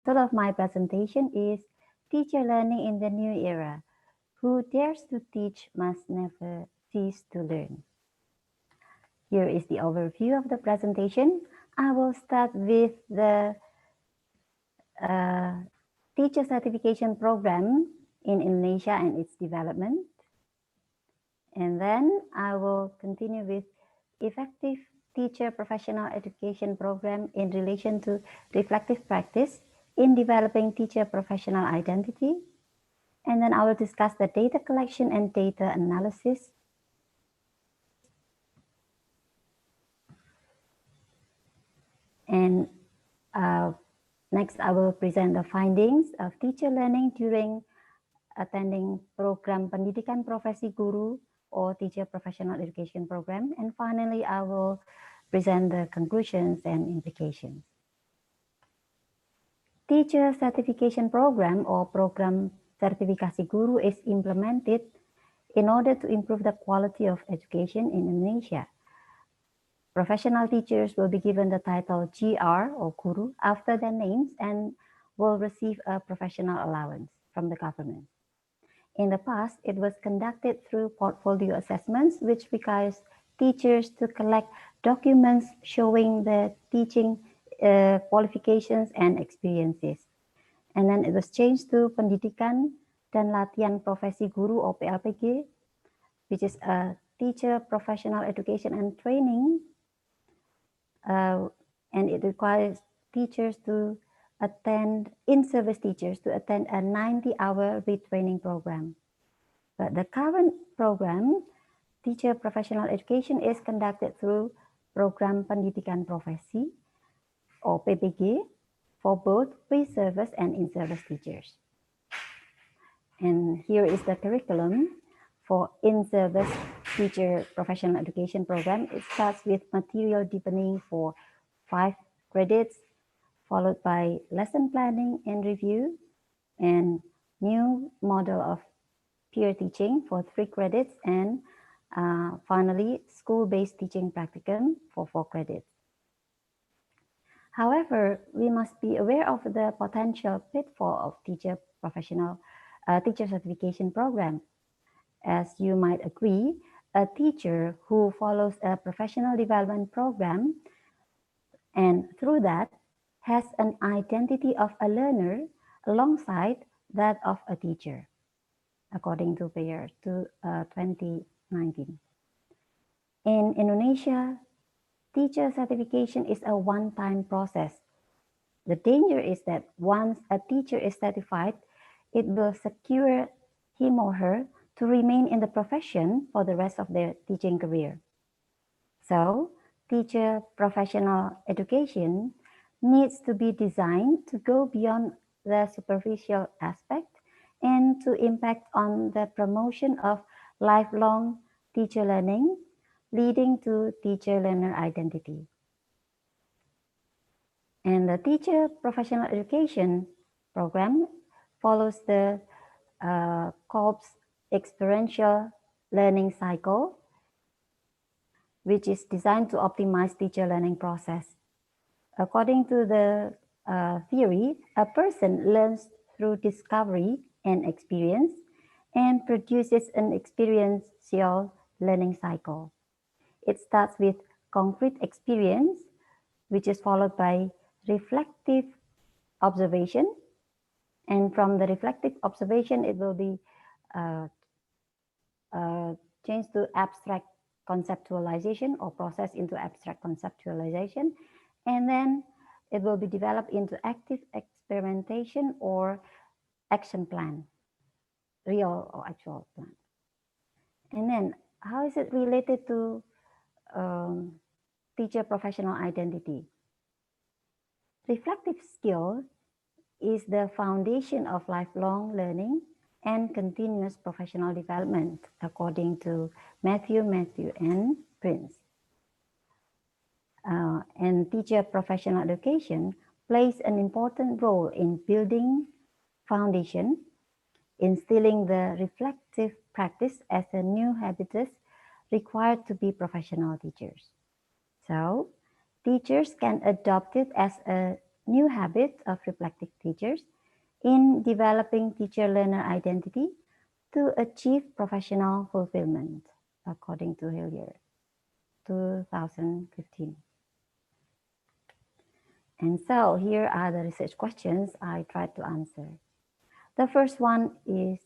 title of my presentation is Teacher Learning in the New Era. Who dares to teach must never cease to learn. Here is the overview of the presentation. I will start with the teacher certification program in Indonesia and its development. And then I will continue with effective teacher professional education program in relation to reflective practice in developing teacher professional identity. And then I will discuss the data collection and data analysis. And next, I will present the findings of teacher learning during attending program Pendidikan Profesi Guru or Teacher Professional Education Program. And finally, I will present the conclusions and implications. Teacher Certification Program or Program Sertifikasi Guru is implemented in order to improve the quality of education in Indonesia. Professional teachers will be given the title GR or Guru after their names and will receive a professional allowance from the government. In the past, it was conducted through portfolio assessments, which requires teachers to collect documents showing the teaching qualifications and experiences. And then it was changed to Pendidikan dan Latihan Profesi Guru or PLPG, which is a teacher professional education and training. And it requires teachers to attend, in-service teachers to attend a 90-hour retraining program. But the current program, Teacher Professional Education, is conducted through Program Pendidikan Profesi or PPG for both pre-service and in-service teachers. And here is the curriculum for in-service teacher professional education program. It starts with material deepening for 5 credits, followed by lesson planning and review, and new model of peer teaching for 3 credits, and finally, school-based teaching practicum for 4 credits. However, we must be aware of the potential pitfall of teacher certification program. As you might agree, a teacher who follows a professional development program and through that has an identity of a learner alongside that of a teacher, according to Bayer 2019. In Indonesia, teacher certification is a one-time process. The danger is that once a teacher is certified, it will secure him or her to remain in the profession for the rest of their teaching career. So, teacher professional education needs to be designed to go beyond the superficial aspect and to impact on the promotion of lifelong teacher learning, leading to teacher-learner identity. And the teacher professional education program follows the COPS experiential learning cycle, which is designed to optimize teacher learning process. According to the theory, a person learns through discovery and experience and produces an experiential learning cycle. It starts with concrete experience, which is followed by reflective observation. And from the reflective observation, it will be changed to abstract conceptualization or process into abstract conceptualization. And then it will be developed into active experimentation or action plan, real or actual plan. And then how is it related to teacher professional identity? Reflective skill is the foundation of lifelong learning and continuous professional development, according to Matthew, and Prince. And teacher professional education plays an important role in building foundation, instilling the reflective practice as a new habitus required to be professional teachers. So, teachers can adopt it as a new habits of reflective teachers in developing teacher-learner identity to achieve professional fulfillment, according to Hillier, 2015. And so here are the research questions I tried to answer. The first one is,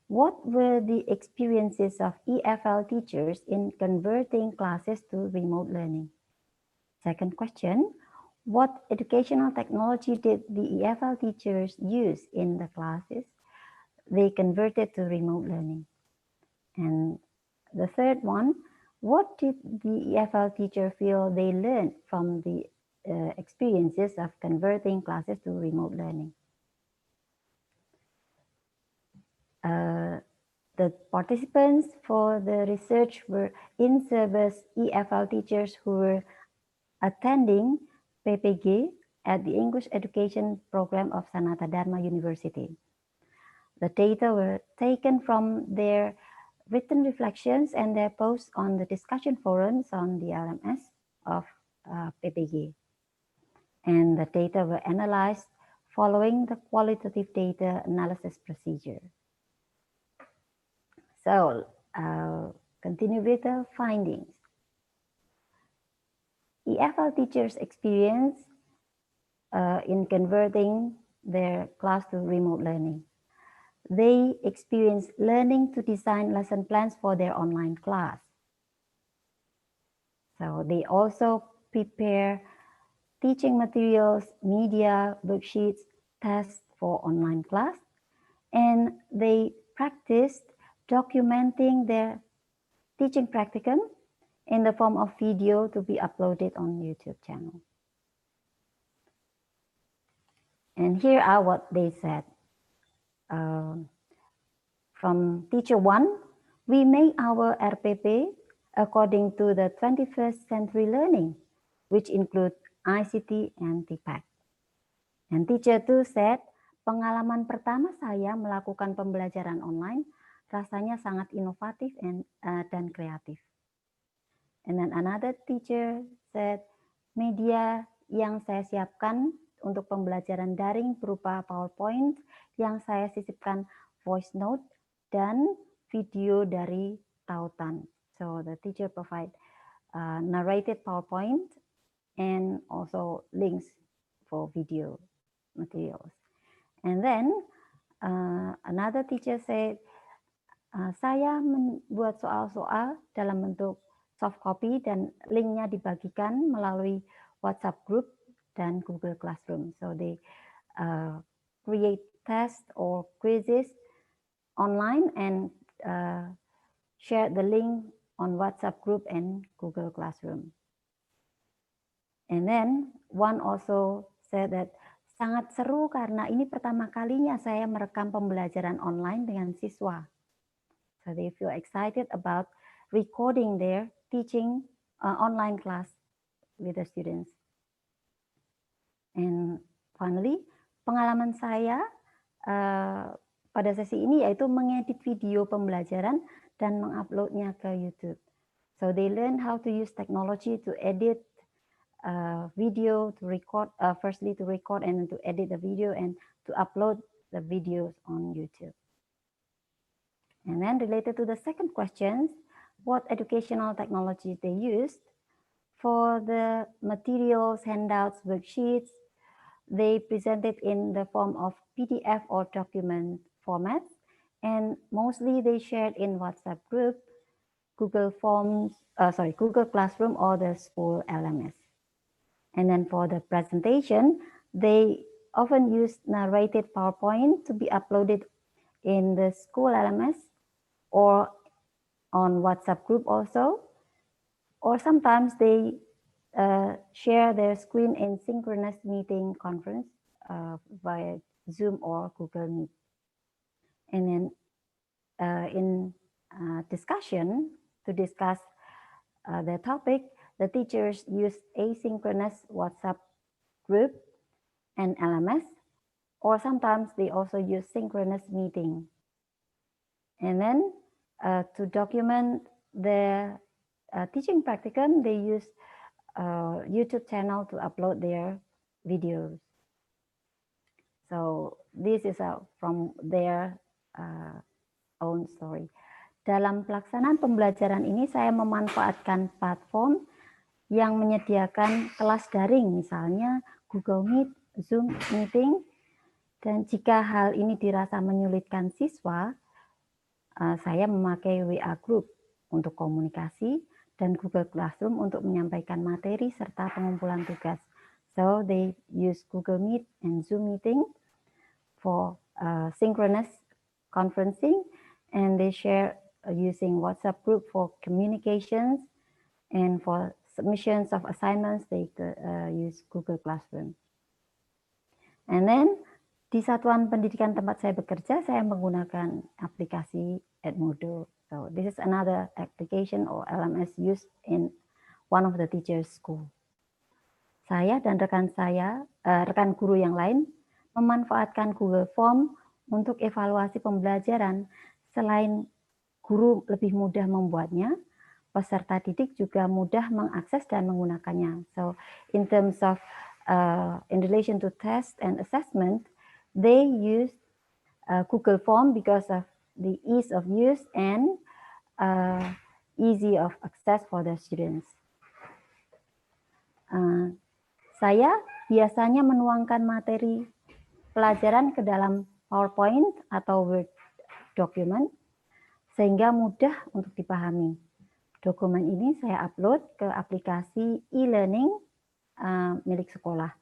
what were the experiences of EFL teachers in converting classes to remote learning? Second question, what educational technology did the EFL teachers use in the classes they converted to remote learning? And the third one, what did the EFL teacher feel they learned from the experiences of converting classes to remote learning? The participants for the research were in-service EFL teachers who were attending PPG at the English Education Program of Sanata Dharma University. The data were taken from their written reflections and their posts on the discussion forums on the LMS of PPG. And the data were analyzed following the qualitative data analysis procedure. So I'll continue with the findings. EFL teachers' experience in converting their class to remote learning. They experience learning to design lesson plans for their online class. So they also prepare teaching materials, media, worksheets, tests for online class, and they practiced documenting their teaching practicum in the form of video to be uploaded on YouTube channel. And here are what they said. From teacher 1, we make our RPP according to the 21st century learning, which include ICT and TPAC. And teacher 2 said, pengalaman pertama saya melakukan pembelajaran online rasanya sangat inovatif dan kreatif. And then another teacher said, media yang saya siapkan untuk pembelajaran daring berupa PowerPoint yang saya sisipkan voice note dan video dari tautan. So the teacher provide narrated PowerPoint and also links for video materials. And then another teacher said, saya membuat soal-soal dalam bentuk soft copy dan linknya dibagikan melalui WhatsApp group dan Google Classroom. So they create tests or quizzes online and share the link on WhatsApp group and Google Classroom. And then one also said that sangat seru karena ini pertama kalinya saya merekam pembelajaran online dengan siswa. So they feel excited about recording their teaching online class with the students. And finally, pengalaman saya pada sesi ini yaitu mengedit video pembelajaran dan menguploadnya ke YouTube. So they learn how to use technology to edit video, to record, firstly to record and then to edit the video and to upload the videos on YouTube. And then related to the second question, what educational technology they used for the materials, handouts, worksheets, they presented in the form of PDF or document formats, and mostly they shared in WhatsApp group, Google Classroom or the school LMS. And then for the presentation, they often use narrated PowerPoint to be uploaded in the school LMS or on WhatsApp group also, or sometimes they share their screen in synchronous meeting conference via Zoom or Google Meet. And then in discussion, to discuss the topic, the teachers use asynchronous WhatsApp group and LMS, or sometimes they also use synchronous meeting. And then to document the teaching practicum, they use YouTube channel to upload their videos. So this is from their own story. Dalam pelaksanaan pembelajaran ini saya memanfaatkan platform yang menyediakan kelas daring, misalnya Google Meet, Zoom Meeting, dan jika hal ini dirasa menyulitkan siswa, saya memakai WA Group untuk komunikasi dan Google Classroom untuk menyampaikan materi serta pengumpulan tugas. So they use Google Meet and Zoom Meeting for synchronous conferencing, and they share using WhatsApp group for communications, and for submissions of assignments they use Google Classroom. And then di satuan pendidikan tempat saya bekerja, saya menggunakan aplikasi Edmodo. So this is another application or LMS used in one of the teachers' school. Saya dan rekan guru yang lain memanfaatkan Google Form untuk evaluasi pembelajaran. Selain guru lebih mudah membuatnya, peserta didik juga mudah mengakses dan menggunakannya. So in terms of in relation to test and assessment, they use Google Form because of the ease of use and easy of access for the students. Saya biasanya menuangkan materi pelajaran ke dalam PowerPoint atau Word document sehingga mudah untuk dipahami. Dokumen ini saya upload ke aplikasi e-learning milik sekolah.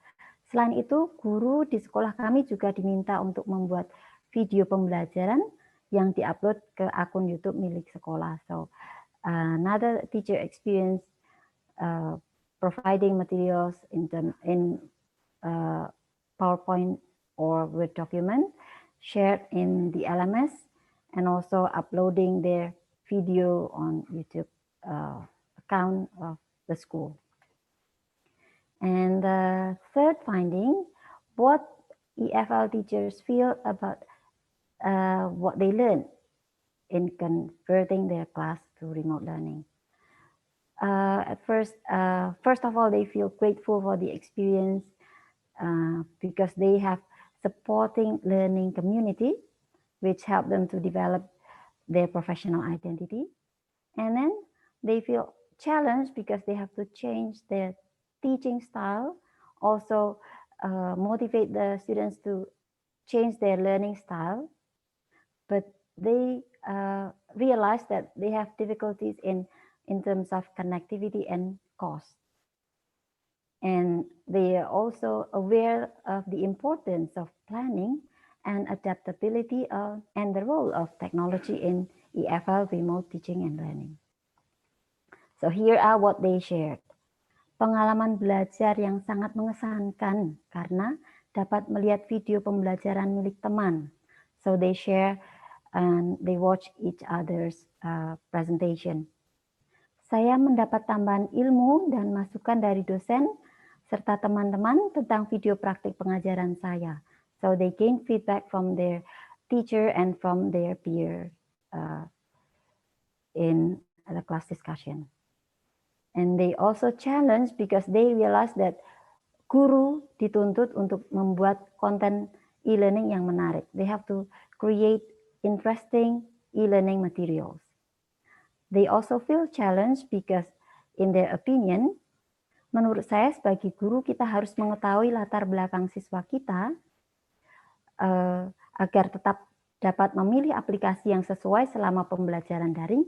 Selain itu, guru di sekolah kami juga diminta untuk membuat video pembelajaran yang diupload ke akun YouTube milik sekolah. So, another teacher experience providing materials in PowerPoint or Word document shared in the LMS, and also uploading their video on YouTube account of the school. And the third finding, what EFL teachers feel about what they learn in converting their class to remote learning. First of all, they feel grateful for the experience because they have supporting learning community, which help them to develop their professional identity. And then they feel challenged because they have to change their teaching style, also motivate the students to change their learning style. But they realize that they have difficulties in terms of connectivity and cost. And they are also aware of the importance of planning and adaptability and the role of technology in EFL remote teaching and learning. So here are what they shared. Pengalaman belajar yang sangat mengesankan karena dapat melihat video pembelajaran milik teman. So they share and they watch each other's presentation. Saya mendapat tambahan ilmu dan masukan dari dosen serta teman-teman tentang video praktik pengajaran saya. So they gain feedback from their teacher and from their peer in the class discussion. And they also challenge because they realize that guru dituntut untuk membuat konten e-learning yang menarik. They have to create interesting e-learning materials. They also feel challenged because in their opinion, menurut saya sebagai guru kita harus mengetahui latar belakang siswa kita agar tetap dapat memilih aplikasi yang sesuai selama pembelajaran daring,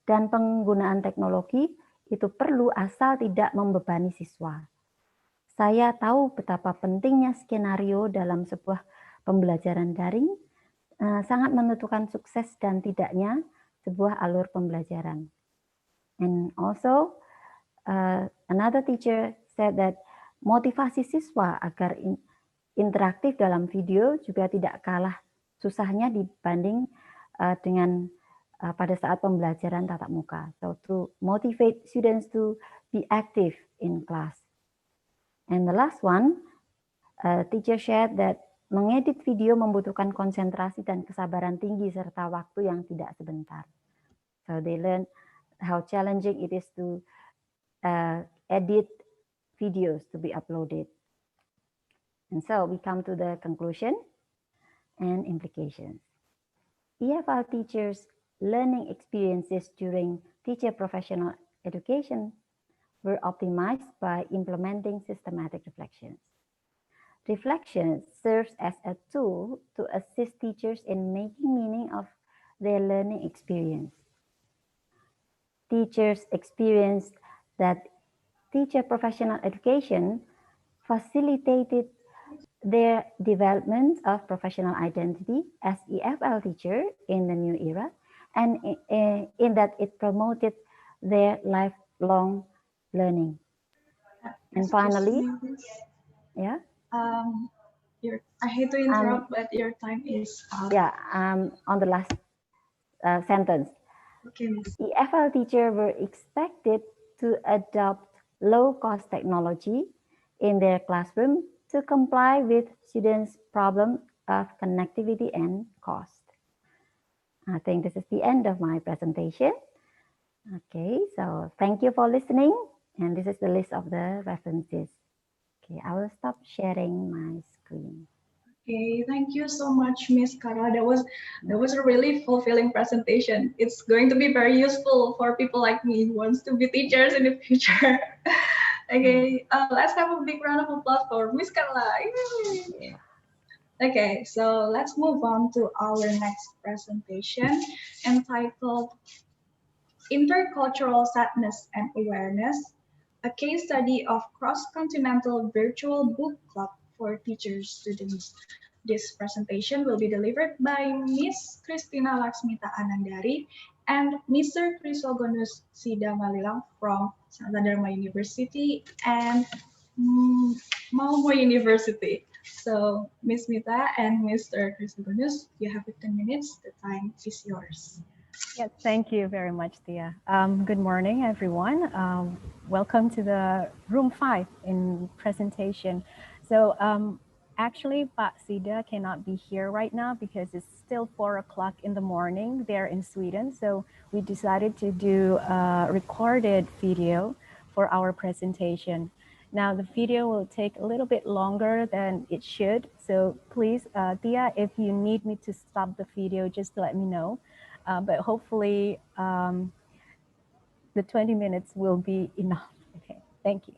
dan penggunaan teknologi itu perlu asal tidak membebani siswa. Saya tahu betapa pentingnya skenario dalam sebuah pembelajaran daring, sangat menentukan sukses dan tidaknya sebuah alur pembelajaran. And also, another teacher said that motivasi siswa agar interaktif dalam video juga tidak kalah susahnya dibanding dengan pada saat pembelajaran tatap muka. So to motivate students to be active in class. And the last one, teacher shared that mengedit video membutuhkan konsentrasi dan kesabaran tinggi serta waktu yang tidak sebentar. So they learn how challenging it is to edit videos to be uploaded. And so we come to the conclusion. and implications. EFL teachers' learning experiences during teacher professional education were optimized by implementing systematic reflections. Reflection serves as a tool to assist teachers in making meaning of their learning experience. Teachers experienced that teacher professional education facilitated their development of professional identity as EFL teacher in the new era, and in that it promoted their lifelong learning. And finally, yeah. I hate to interrupt, but your time is up. Yeah, on the last sentence. Okay, Miss. EFL teachers were expected to adopt low-cost technology in their classroom to comply with students' problem of connectivity and cost. I think this is the end of my presentation. Okay, so thank you for listening. And this is the list of the references. Okay, I will stop sharing my screen. Okay, thank you so much, Miss Kara. That was a really fulfilling presentation. It's going to be very useful for people like me who wants to be teachers in the future. Okay, let's have a big round of applause for Miss Kara. Okay, so let's move on to our next presentation entitled Intercultural Sadness and Awareness, a case study of cross-continental virtual book club for teachers students. This presentation will be delivered by Miss Christina Laksmita Anandari and Mr. Chrysogonus Sidamalilang from Santa Dharma University and Malmo University. So, Miss Mita and Mr. Chrysogonus, you have 15 minutes. The time is yours. Yes, thank you very much, Thea. Good morning, everyone. Welcome to the room 5 in presentation. So actually, Pak Sida cannot be here right now because it's still 4 o'clock in the morning there in Sweden. So we decided to do a recorded video for our presentation. Now the video will take a little bit longer than it should. So please, Thea, if you need me to stop the video, just let me know. But hopefully the 20 minutes will be enough. Okay, thank you.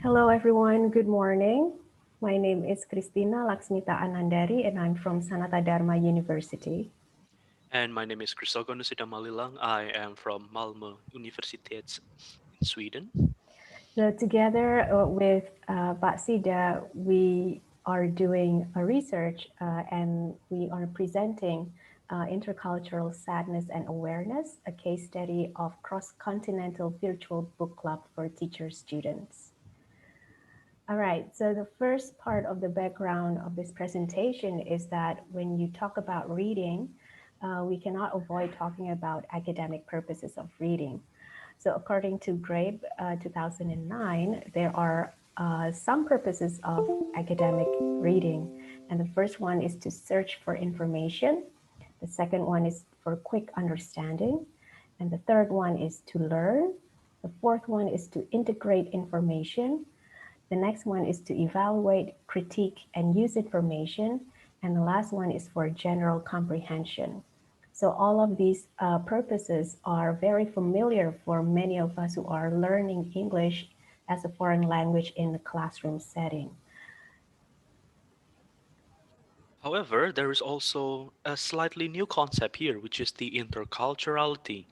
Hello everyone, good morning. My name is Christina Laksmita Anandari and I'm from Sanata Dharma University. And my name is Chrysogonus Sidamalilang. I am from Malmo University in Sweden. So together with Pak Sida, we are doing a research and we are presenting Intercultural Sadness and Awareness, a case study of cross-continental virtual book club for teacher students. All right, so the first part of the background of this presentation is that when you talk about reading, we cannot avoid talking about academic purposes of reading. So according to GRADE 2009, there are some purposes of academic reading. And the first one is to search for information. The second one is for quick understanding. And the third one is to learn. The fourth one is to integrate information. The next one is to evaluate, critique, and use information. And the last one is for general comprehension. So all of these purposes are very familiar for many of us who are learning English as a foreign language in the classroom setting. However, there is also a slightly new concept here, which is the interculturality.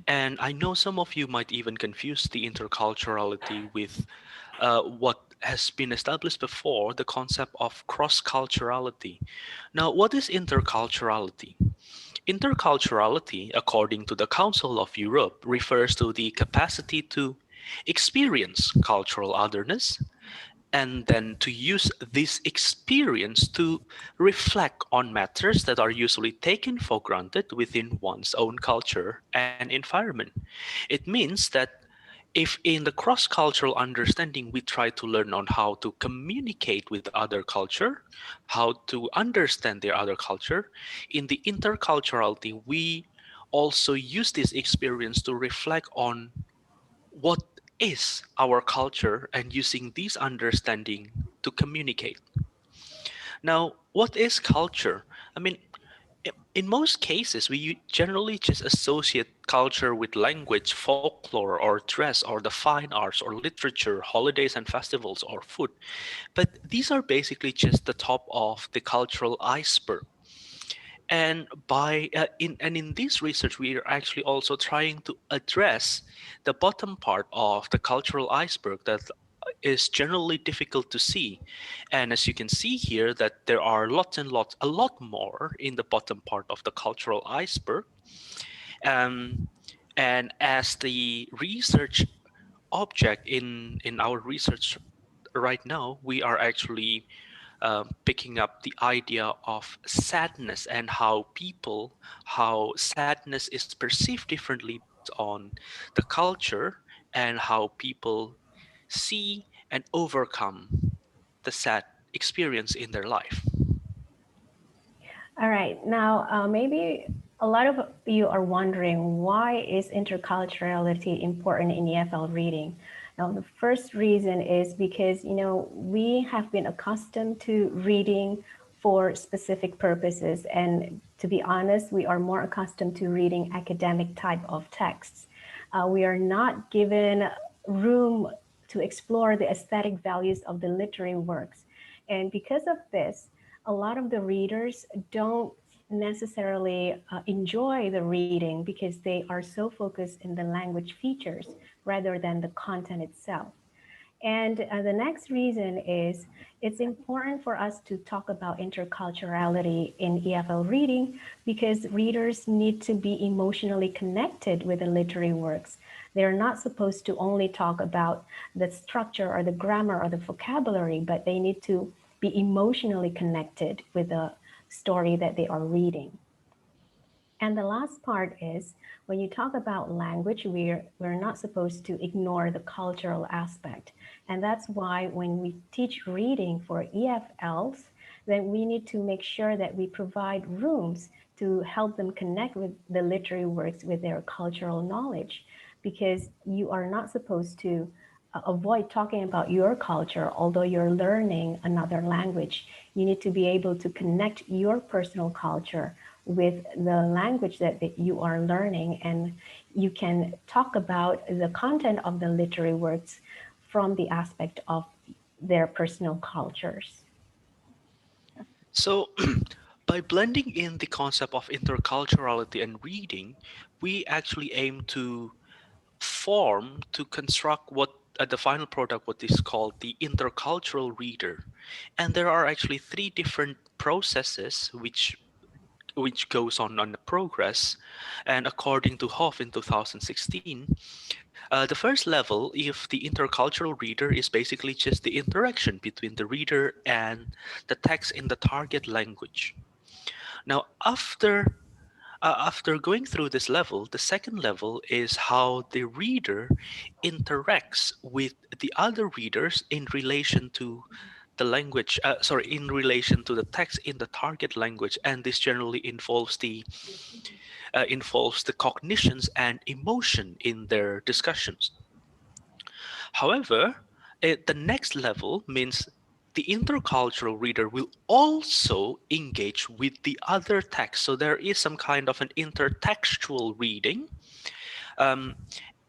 And I know some of you might even confuse the interculturality with what has been established before, the concept of cross-culturality. Now, what is interculturality? Interculturality, according to the Council of Europe, refers to the capacity to experience cultural otherness and then to use this experience to reflect on matters that are usually taken for granted within one's own culture and environment. It means that if in the cross-cultural understanding we try to learn on how to communicate with other culture, how to understand their other culture, in the interculturality we also use this experience to reflect on what is our culture and using this understanding to communicate. Now, what is culture? I mean, in most cases, we generally just associate culture with language, folklore, or dress, or the fine arts, or literature, holidays and festivals, or food. But these are basically just the top of the cultural iceberg. And in this research, we are actually also trying to address the bottom part of the cultural iceberg that is generally difficult to see. And as you can see here, that there are lots and lots, a lot more in the bottom part of the cultural iceberg. Um, and as the research object in our research right now, we are actually picking up the idea of sadness and how sadness is perceived differently based on the culture and how people see and overcome the sad experience in their life. All right, now maybe a lot of you are wondering, why is interculturality important in EFL reading? Now, the first reason is because, we have been accustomed to reading for specific purposes. And to be honest, we are more accustomed to reading academic type of texts. We are not given room to explore the aesthetic values of the literary works. And because of this, a lot of the readers don't necessarily enjoy the reading because they are so focused in the language features rather than the content itself. And the next reason is it's important for us to talk about interculturality in EFL reading because readers need to be emotionally connected with the literary works. They're not supposed to only talk about the structure or the grammar or the vocabulary, but they need to be emotionally connected with the story that they are reading. And the last part is, when you talk about language, we're not supposed to ignore the cultural aspect. And that's why when we teach reading for EFLs, then we need to make sure that we provide rooms to help them connect with the literary works with their cultural knowledge, because you are not supposed to avoid talking about your culture, although you're learning another language. You need to be able to connect your personal culture with the language that you are learning, and you can talk about the content of the literary works from the aspect of their personal cultures. So by blending in the concept of interculturality and reading, we actually aim to construct what the final product, what is called the intercultural reader. And there are actually three different processes which goes on the progress. And according to Hoff in 2016, the first level, if the intercultural reader, is basically just the interaction between the reader and the text in the target language. Now, after going through this level, the second level is how the reader interacts with the other readers in relation to the language, in relation to the text in the target language, and this generally involves the cognitions and emotion in their discussions. However, the next level means the intercultural reader will also engage with the other text. So there is some kind of an intertextual reading. Um,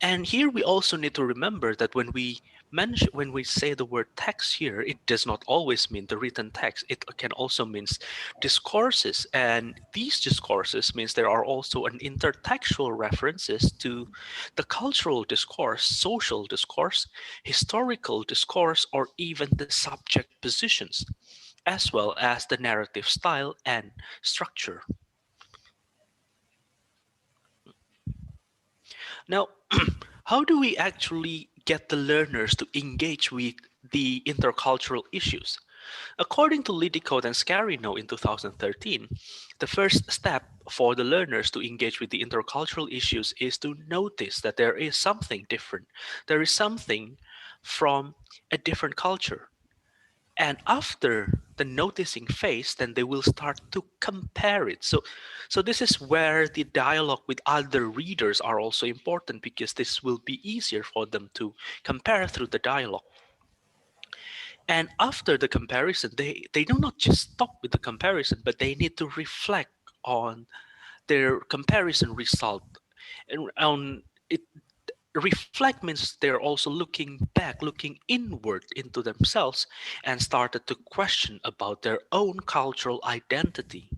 and here we also need to remember that when we say the word text here, it does not always mean the written text. It can also mean discourses, and these discourses means there are also an intertextual references to the cultural discourse, social discourse, historical discourse, or even the subject positions, as well as the narrative style and structure. Now, how do we actually get the learners to engage with the intercultural issues? According to Lidicott and Scarino in 2013, the first step for the learners to engage with the intercultural issues is to notice that there is something different. There is something from a different culture. And after the noticing phase, then they will start to compare it. So this is where the dialogue with other readers are also important, because this will be easier for them to compare through the dialogue. And after the comparison, they do not just stop with the comparison, but they need to reflect on their comparison result. And on it, reflect means they're also looking back, looking inward into themselves, and started to question about their own cultural identity.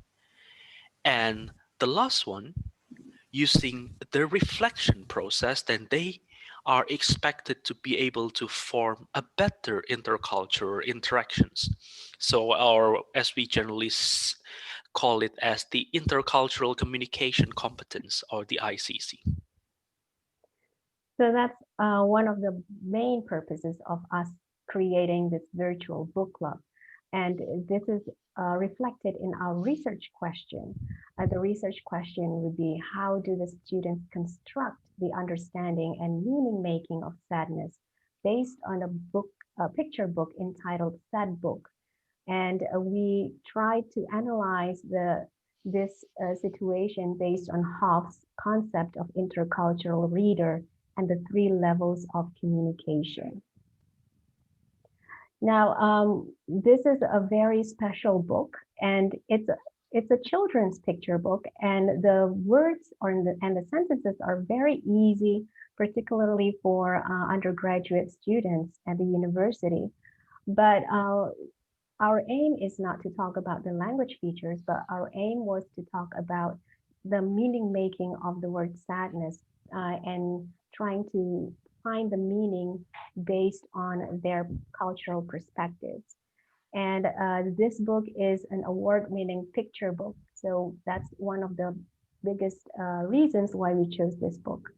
And the last one, using the reflection process, then they are expected to be able to form a better intercultural interactions. So, or as we generally call it as the intercultural communication competence, or the ICC. So that's one of the main purposes of us creating this virtual book club. And this is reflected in our research question. The research question would be, how do the students construct the understanding and meaning making of sadness based on a picture book entitled Sad Book? And we try to analyze this situation based on Hoff's concept of intercultural reader and the 3 levels of communication. Now, this is a very special book, and it's a children's picture book, and the words and the sentences are very easy, particularly for undergraduate students at the university. But our aim is not to talk about the language features, but our aim was to talk about the meaning making of the word sadness and trying to find the meaning based on their cultural perspectives. And this book is an award-winning picture book. So that's one of the biggest reasons why we chose this book.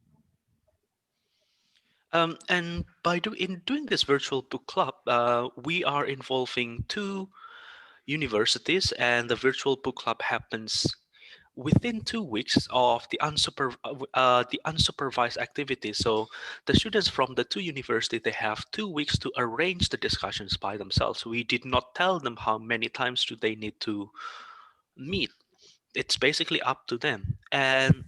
And in doing this virtual book club, we are involving 2 universities, and the virtual book club happens within 2 weeks of the unsupervised activity. So the students from the 2 universities, they have 2 weeks to arrange the discussions by themselves. We did not tell them how many times do they need to meet. It's basically up to them. And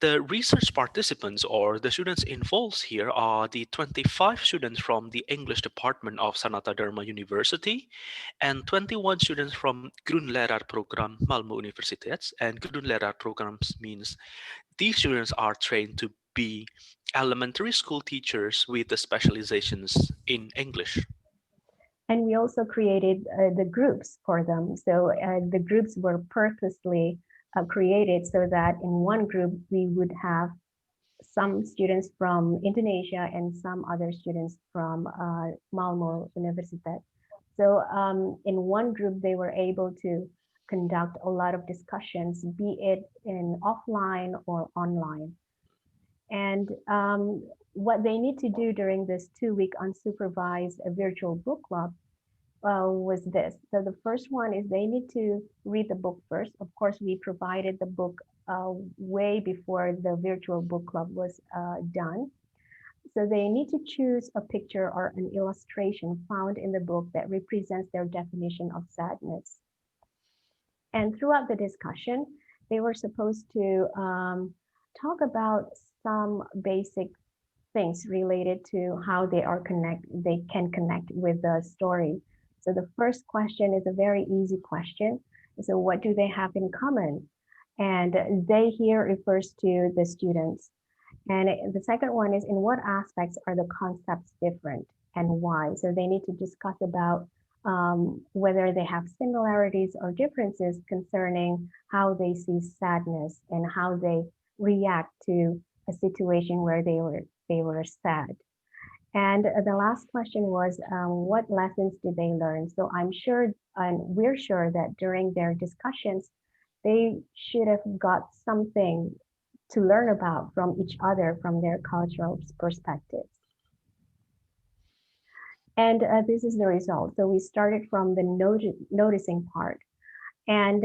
the research participants, or the students involved here, are the 25 students from the English department of Sanata Dharma University and 21 students from Grundlärar program Malmö Universitet. And Grundlärar programs means these students are trained to be elementary school teachers with the specializations in English. And we also created the groups for them. So the groups were purposely created so that in one group we would have some students from Indonesia and some other students from Malmö Universitet. So in one group they were able to conduct a lot of discussions, be it in offline or online. And what they need to do during this 2-week unsupervised virtual book club was this. So the first one is they need to read the book first. Of course, we provided the book way before the virtual book club was done. So they need to choose a picture or an illustration found in the book that represents their definition of sadness. And throughout the discussion, they were supposed to talk about some basic things related to how they can connect with the story. So the first question is a very easy question. So what do they have in common? And they here refers to the students. And the second one is, in what aspects are the concepts different and why? So they need to discuss about whether they have similarities or differences concerning how they see sadness and how they react to a situation where they were sad. And the last question was, what lessons did they learn? So I'm sure, and we're sure that during their discussions, they should have got something to learn about from each other, from their cultural perspectives. And this is the result. So we started from the noticing part. And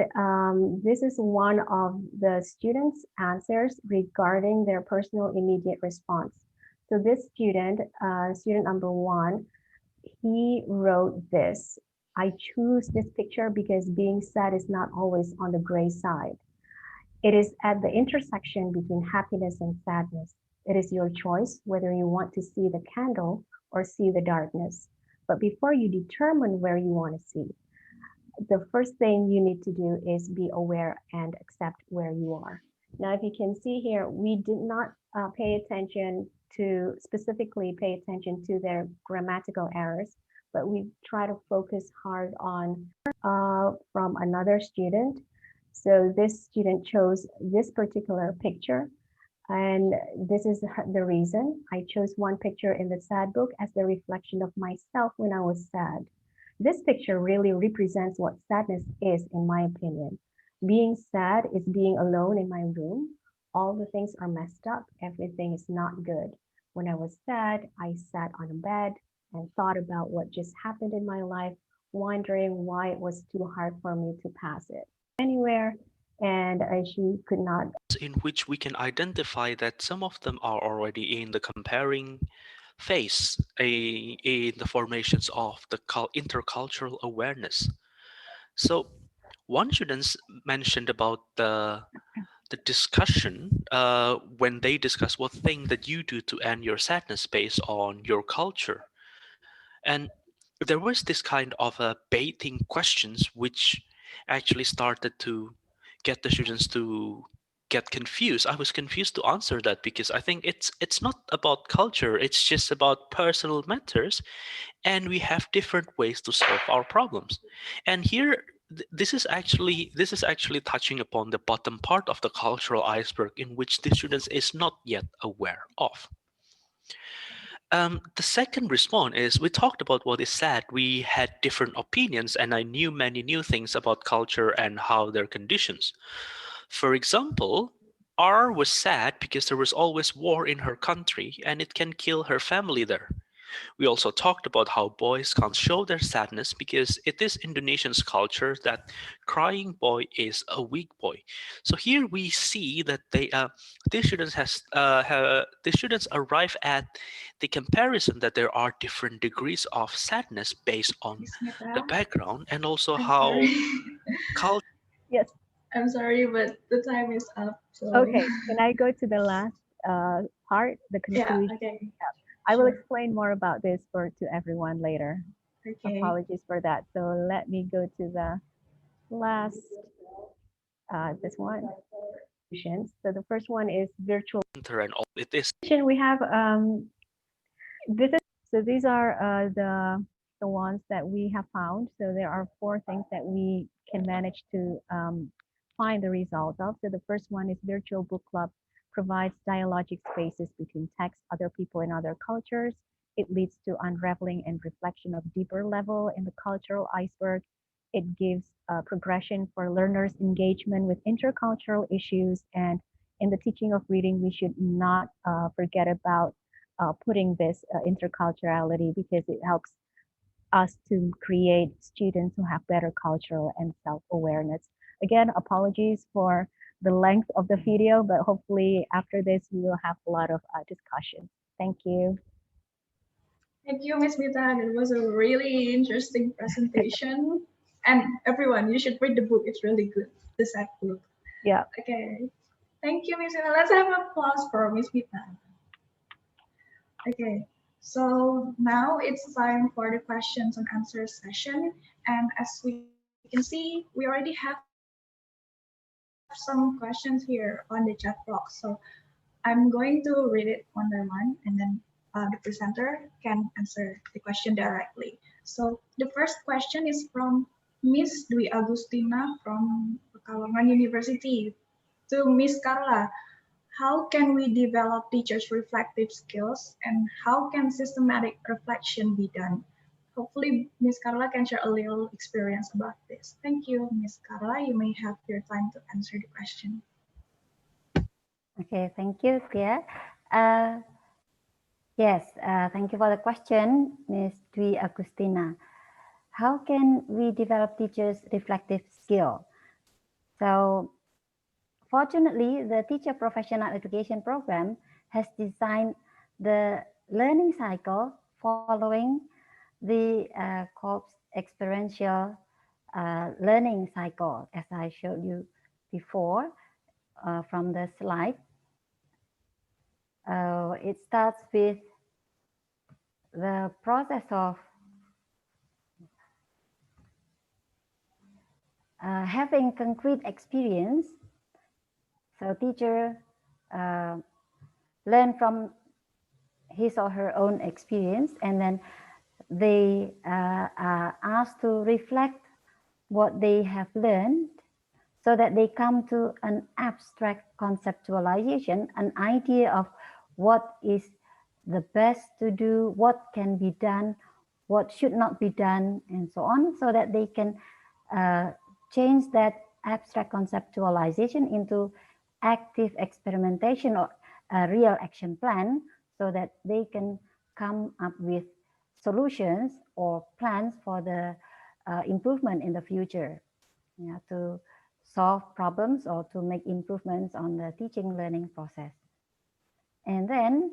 this is one of the students' answers regarding their personal immediate response. So this student, student number 1, he wrote this: I choose this picture because being sad is not always on the gray side. It is at the intersection between happiness and sadness. It is your choice whether you want to see the candle or see the darkness. But before you determine where you want to see, the first thing you need to do is be aware and accept where you are. Now, if you can see here, we did not specifically pay attention to their grammatical errors, but we try to focus hard on from another student. So this student chose this particular picture, and this is the reason. I chose one picture in the sad book as the reflection of myself when I was sad. This picture really represents what sadness is, in my opinion. Being sad is being alone in my room. All the things are messed up. Everything is not good. When I was sad, I sat on a bed and thought about what just happened in my life, wondering why it was too hard for me to pass it anywhere. And she could not. In which we can identify that some of them are already in the comparing phase, in the formations of the intercultural awareness. So one student mentioned about the discussion when they discuss what thing that you do to end your sadness based on your culture. And there was this kind of a baiting questions which actually started to get the students to get confused. I was confused to answer that because I think it's not about culture, it's just about personal matters, and we have different ways to solve our problems. And here this is actually touching upon the bottom part of the cultural iceberg in which the students is not yet aware of. The second response is we talked about what is sad. We had different opinions, and I knew many new things about culture and how their conditions. For example, R was sad because there was always war in her country and it can kill her family there. We also talked about how boys can't show their sadness because it is Indonesian's culture that crying boy is a weak boy. So here we see that the students arrive at the comparison that there are different degrees of sadness based on Miss the Meta, background and also I'm how sorry. culture. Yes. I'm sorry, but the time is up. So Okay. Can I go to the last part, the yeah, conclusion? okay, I will sure. explain more about this to everyone later. Okay. Apologies for that. So let me go to the last, this one. So the first one is virtual. And all it is We have this is so these are the ones that we have found. So there are four things that we can manage to find the results of. So the first one is virtual book club provides dialogic spaces between text, other people, and other cultures. It leads to unraveling and reflection of deeper level in the cultural iceberg. It gives progression for learners' engagement with intercultural issues. And in the teaching of reading, we should not forget about putting this interculturality because it helps us to create students who have better cultural and self-awareness. Again, apologies for the length of the video, but hopefully after this, we will have a lot of discussion. Thank you. Thank you, Miss Mita. It was a really interesting presentation. And everyone, you should read the book. It's really good. The sad book. Yeah. Okay. Thank you, Miss Mita. Let's have applause for Miss Mita. Okay. So now it's time for the questions and answers session. And as we can see, we already have some questions here on the chat box. So I'm going to read it one by one, and then the presenter can answer the question directly. So the first question is from Miss Dwi Agustina from Pekalongan University. To Miss Carla, how can we develop teachers' reflective skills, and how can systematic reflection be done? Hopefully, Miss Carla can share a little experience about this. Thank you, Miss Carla. You may have your time to answer the question. Okay, thank you, Tia. Yes, thank you for the question, Ms. Dwi Agustina. How can we develop teachers' reflective skill? So, fortunately, the Teacher Professional Education Program has designed the learning cycle following the COPS experiential learning cycle, as I showed you before from the slide. It starts with the process of having concrete experience. So teacher learn from his or her own experience, and then they are asked to reflect what they have learned so that they come to an abstract conceptualization, an idea of what is the best to do, what can be done, what should not be done, and so on, so that they can change that abstract conceptualization into active experimentation or a real action plan, so that they can come up with solutions or plans for the improvement in the future, to solve problems or to make improvements on the teaching learning process. And then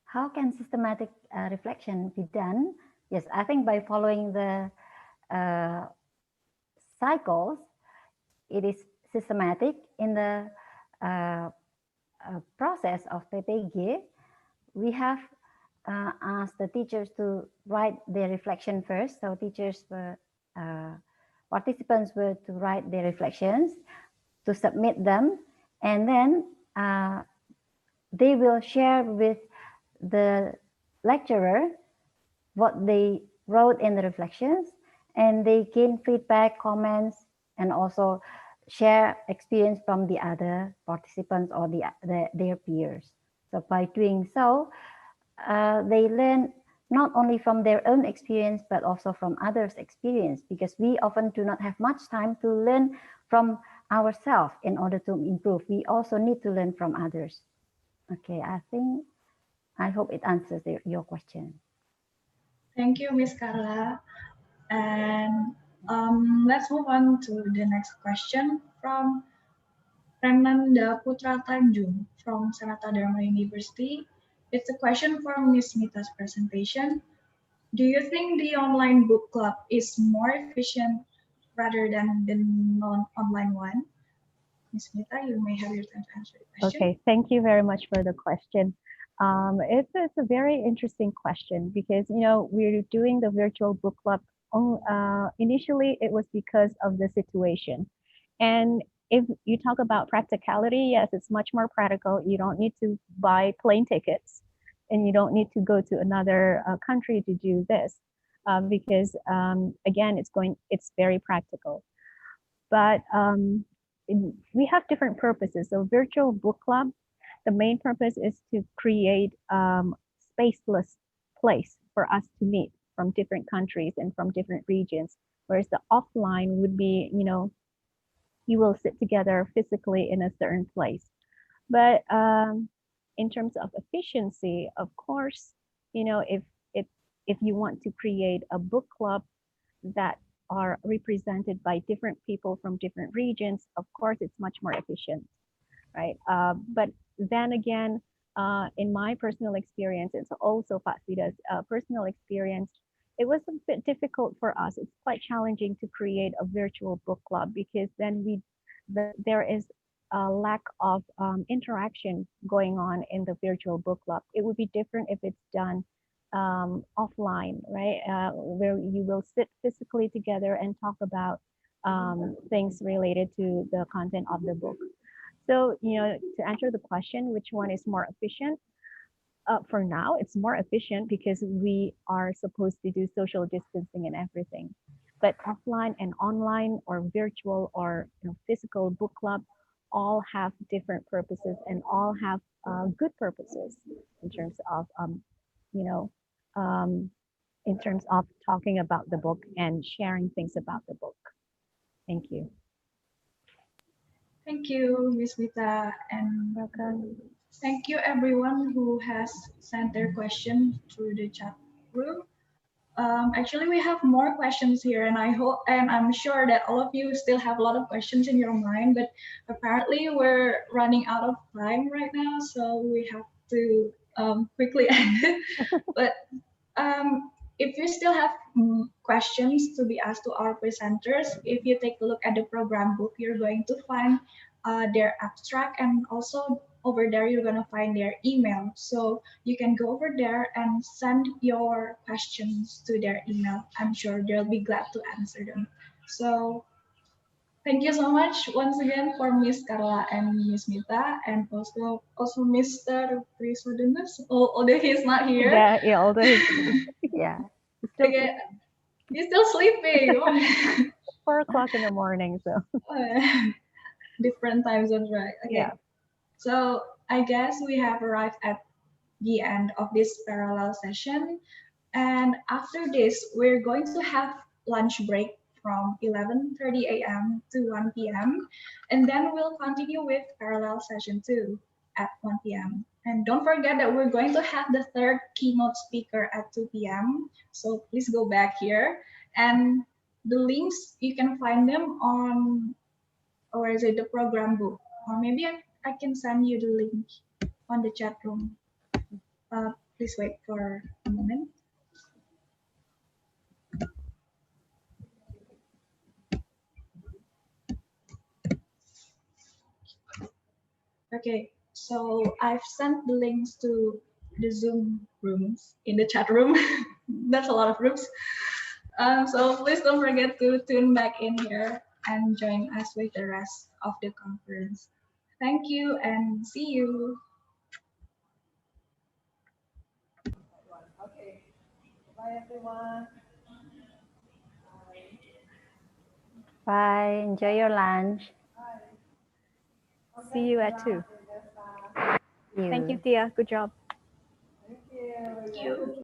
how can systematic reflection be done? Yes, I think by following the cycles, it is systematic. In the process of PPG, we have asked the teachers to write their reflection first. So teachers were, participants were to write their reflections, to submit them, and then they will share with the lecturer what they wrote in the reflections, and they gain feedback, comments, and also share experience from the other participants or their peers. So by doing so, they learn not only from their own experience, but also from others' experience, because we often do not have much time to learn from ourselves in order to improve. We also need to learn from others. Okay, I hope it answers your question. Thank you, Miss Carla. And let's move on to the next question from Renanda Putra Tanjung from Sanata Dharma University. It's a question from Miss Mita's presentation. Do you think the online book club is more efficient rather than the non-online one? Ms. Mita, you may have your time to answer the question. Okay, thank you very much for the question. It's a very interesting question because, we're doing the virtual book club. Initially, it was because of the situation. And if you talk about practicality, yes, it's much more practical. You don't need to buy plane tickets and you don't need to go to another country to do this because, again, it's very practical. But we have different purposes. So virtual book club, the main purpose is to create spaceless place for us to meet from different countries and from different regions. Whereas the offline would be, you will sit together physically in a certain place. But in terms of efficiency, of course, if you want to create a book club that are represented by different people from different regions, of course, it's much more efficient, right? But then again, in my personal experience, it's also Pak Sida's personal experience, it was a bit difficult for us. It's quite challenging to create a virtual book club because then there is a lack of interaction going on in the virtual book club. It would be different if it's done offline, right? Where you will sit physically together and talk about things related to the content of the book. So, to answer the question, which one is more efficient? For now, it's more efficient because we are supposed to do social distancing and everything. But offline and online or virtual or physical book club all have different purposes and all have good purposes in terms of in terms of talking about the book and sharing things about the book. Thank you. Thank you, Ms. Mita, and welcome. Thank you everyone who has sent their question through the chat room. Actually, we have more questions here, and I'm sure that all of you still have a lot of questions in your mind, but apparently we're running out of time right now, so we have to quickly end it. But if you still have questions to be asked to our presenters, if you take a look at the program book, you're going to find their abstract and also over there you're gonna find their email. So you can go over there and send your questions to their email. I'm sure they'll be glad to answer them. So thank you so much once again for Miss Carla and Miss Mita, and also Mr. Prisodinus, although he's not here. Yeah, although he's, yeah. He's still Okay, he's still sleeping. 4 o'clock in the morning, so. Different time zones, right? Okay. Yeah. So I guess we have arrived at the end of this parallel session. And after this, we're going to have lunch break from 11:30 a.m. to 1 p.m. And then we'll continue with parallel session 2 at 1 p.m. And don't forget that we're going to have the third keynote speaker at 2 p.m. So please go back here. And the links, you can find them on, or is it the program book? Or maybe I can send you the link on the chat room. Please wait for a moment. Okay, so I've sent the links to the Zoom rooms in the chat room. That's a lot of rooms. So please don't forget to tune back in here and join us with the rest of the conference. Thank you and see you. Okay. Bye, everyone. Bye. Enjoy your lunch. See you at 2. See Thank you, Tia. Good job. Thank you.